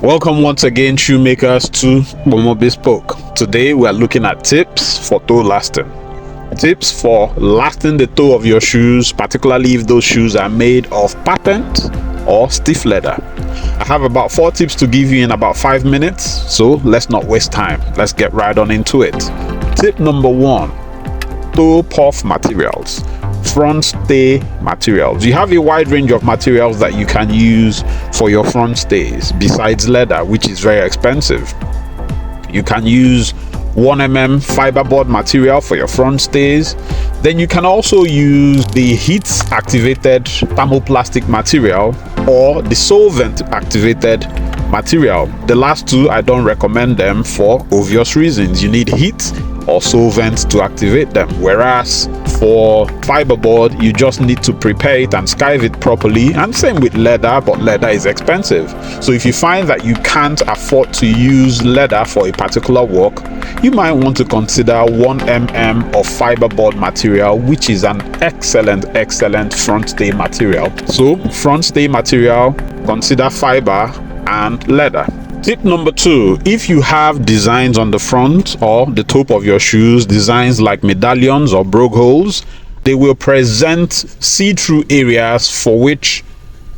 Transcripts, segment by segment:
Welcome once again, shoemakers, to Momo Bespoke. Today we are looking at tips for toe lasting. Tips for lasting the toe of your shoes, particularly if those shoes are made of patent or stiff leather. I have about 4 tips to give you in about 5 minutes, so let's not waste time. Let's get right on into it. Tip number 1: toe puff materials. Front stay materials. You have a wide range of materials that you can use for your front stays besides leather, which is very expensive. You can use 1mm fiberboard material for your front stays. Then you can also use the heat activated thermoplastic material or the solvent activated material. The last two, I don't recommend them for obvious reasons. You need heat or solvent to activate them, whereas for fiberboard you just need to prepare it and skive it properly, and same with leather, but leather is expensive. So if you find that you can't afford to use leather for a particular work, you might want to consider 1mm of fiberboard material, which is an excellent front stay material. So front stay material, consider fiber and leather. Tip number 2: if you have designs on the front or the top of your shoes, designs like medallions or brogue holes, they will present see-through areas for which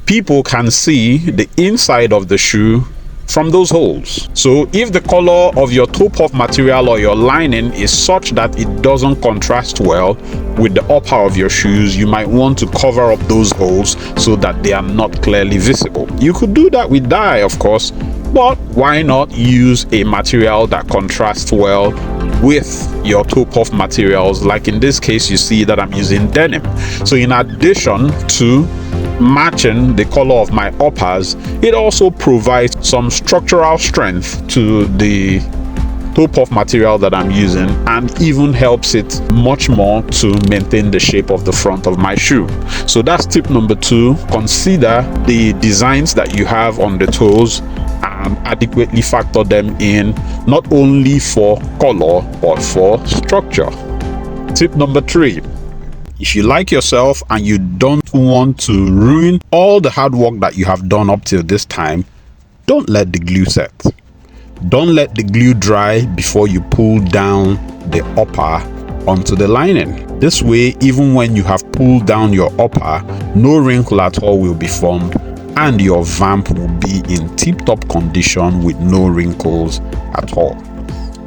people can see the inside of the shoe from those holes. So if the color of your toe puff material or your lining is such that it doesn't contrast well with the upper of your shoes, you might want to cover up those holes so that they are not clearly visible. You could do that with dye, of course, but why not use a material that contrasts well with your toe puff materials? Like in this case, you see that I'm using denim. So in addition to matching the color of my uppers, it also provides some structural strength to the toe puff material that I'm using, and even helps it much more to maintain the shape of the front of my shoe. So that's tip number 2. Consider the designs that you have on the toes and adequately factor them in, not only for color but for structure. Tip number 3: if you like yourself and you don't want to ruin all the hard work that you have done up till this time, don't let the glue set. Don't let the glue dry before you pull down the upper onto the lining. This way, even when you have pulled down your upper, no wrinkle at all will be formed, and your vamp will be in tip-top condition with no wrinkles at all.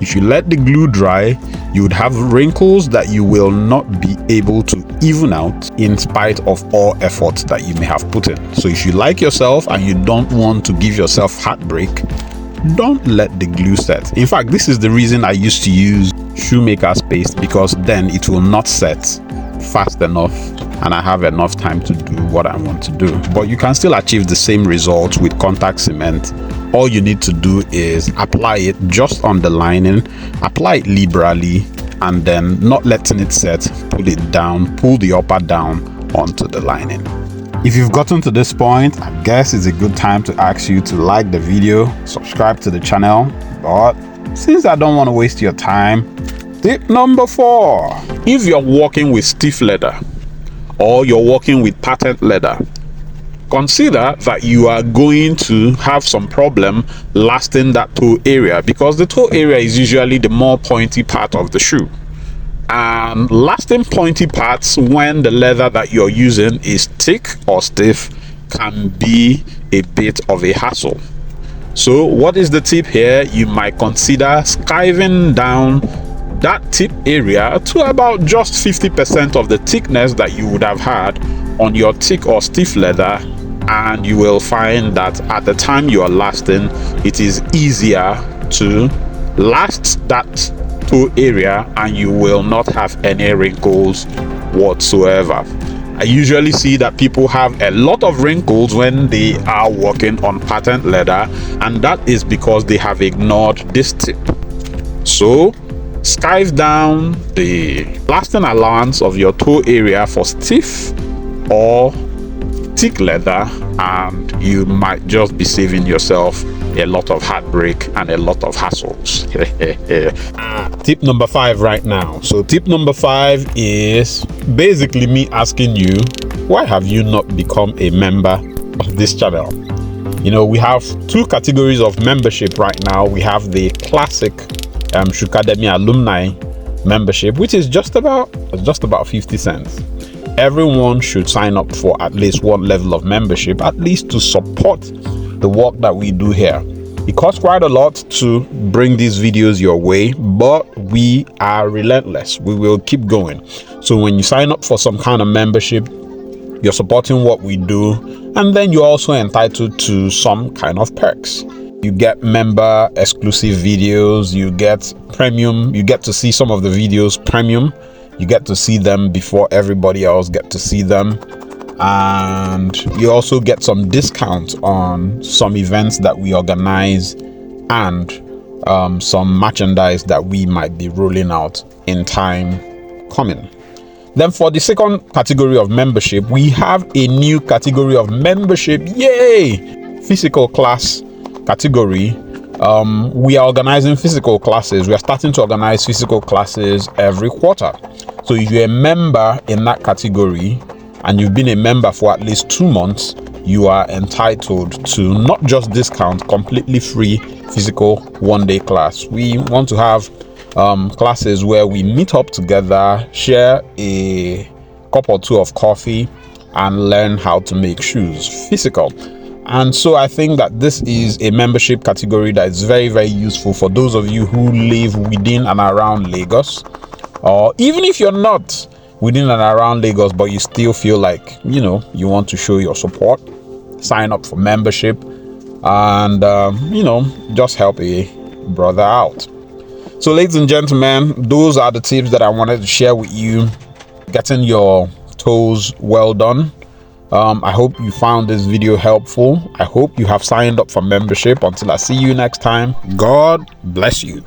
If you let the glue dry, you would have wrinkles that you will not be able to even out in spite of all efforts that you may have put in. So if you like yourself and you don't want to give yourself heartbreak, don't let the glue set. In fact, this is the reason I used to use shoemaker's paste, because then it will not set fast enough and I have enough time to do what I want to do. But you can still achieve the same results with contact cement. All you need to do is apply it just on the lining, apply it liberally, and then not letting it set, pull it down, pull the upper down onto the lining. If you've gotten to this point, I guess it's a good time to ask you to like the video, subscribe to the channel. But since I don't want to waste your time, tip number 4: if you're working with stiff leather or you're working with patent leather, consider that you are going to have some problem lasting that toe area, because the toe area is usually the more pointy part of the shoe. And lasting pointy parts when the leather that you're using is thick or stiff can be a bit of a hassle. So what is the tip here? You might consider skiving down that tip area to about just 50% of the thickness that you would have had on your thick or stiff leather, and you will find that at the time you are lasting, it is easier to last that toe area and you will not have any wrinkles whatsoever. I usually see that people have a lot of wrinkles when they are working on patent leather, and that is because they have ignored this tip. So skive down the lasting allowance of your toe area for stiff or thick leather, and you might just be saving yourself a lot of heartbreak and a lot of hassles. Tip number 5 right now. So tip number 5 is basically me asking you, why have you not become a member of this channel? You know, we have two categories of membership right now. We have the classic Shoecademy alumni membership, which is just about 50 cents. Everyone should sign up for at least one level of membership, at least to support the work that we do here. It costs quite a lot to bring these videos your way, but we are relentless. We will keep going. So when you sign up for some kind of membership, you're supporting what we do, and then you're also entitled to some kind of perks. You get member exclusive videos, you get premium, you get to see some of the videos premium, you get to see them before everybody else get to see them, and you also get some discounts on some events that we organize and some merchandise that we might be rolling out in time coming. Then for the second category of membership, we have a new category of membership. Yay! Physical class category. We are organizing physical classes. We are starting to organize physical classes every quarter. So if you're a member in that category and you've been a member for at least 2 months, you are entitled to not just discount, completely free physical one-day class. We want to have classes where we meet up together, share a cup or two of coffee, and learn how to make shoes physical. And so I think that this is a membership category that is very, very useful for those of you who live within and around Lagos, or even if you're not within and around Lagos but you still feel like, you know, you want to show your support. Sign up for membership and you know, just help a brother out. So ladies and gentlemen, those are the tips that I wanted to share with you. Getting your toes well done. I hope you found this video helpful. I hope you have signed up for membership. Until I see you next time, God bless you.